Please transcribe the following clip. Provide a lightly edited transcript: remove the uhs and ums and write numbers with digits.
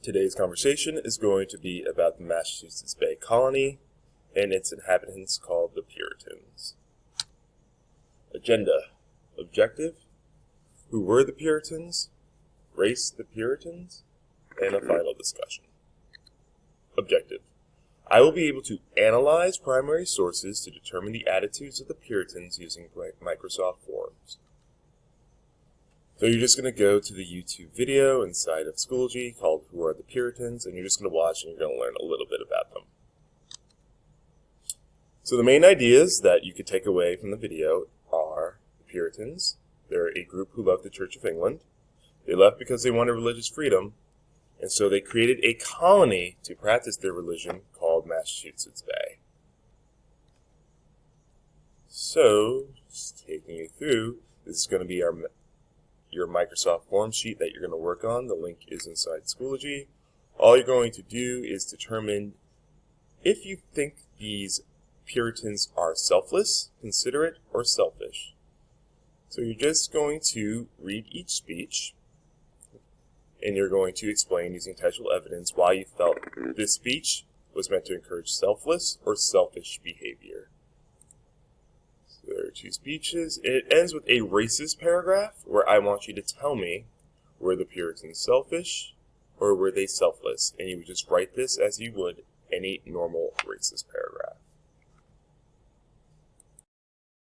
Today's conversation is going to be about the Massachusetts Bay Colony and its inhabitants called the Puritans. Agenda. Objective. Who were the Puritans? Race the Puritans? And a final discussion. Objective. I will be able to analyze primary sources to determine the attitudes of the Puritans using Microsoft Forms. So you're just going to go to the YouTube video inside of Schoology called Who Are the Puritans, and you're just going to watch and you're going to learn a little bit about them. So the main ideas that you could take away from the video are the Puritans. They're a group who loved the Church of England. They left because they wanted religious freedom, and so they created a colony to practice their religion called Massachusetts Bay. So, just taking you through, this is going to be your Microsoft Forms sheet that you're going to work on. The link is inside Schoology. All you're going to do is determine if you think these Puritans are selfless, considerate, or selfish. So you're just going to read each speech, and you're going to explain using textual evidence why you felt this speech was meant to encourage selfless or selfish behavior. So there are two speeches. It ends with a racist paragraph where I want you to tell me, were the Puritans selfish or were they selfless? And you would just write this as you would any normal racist paragraph.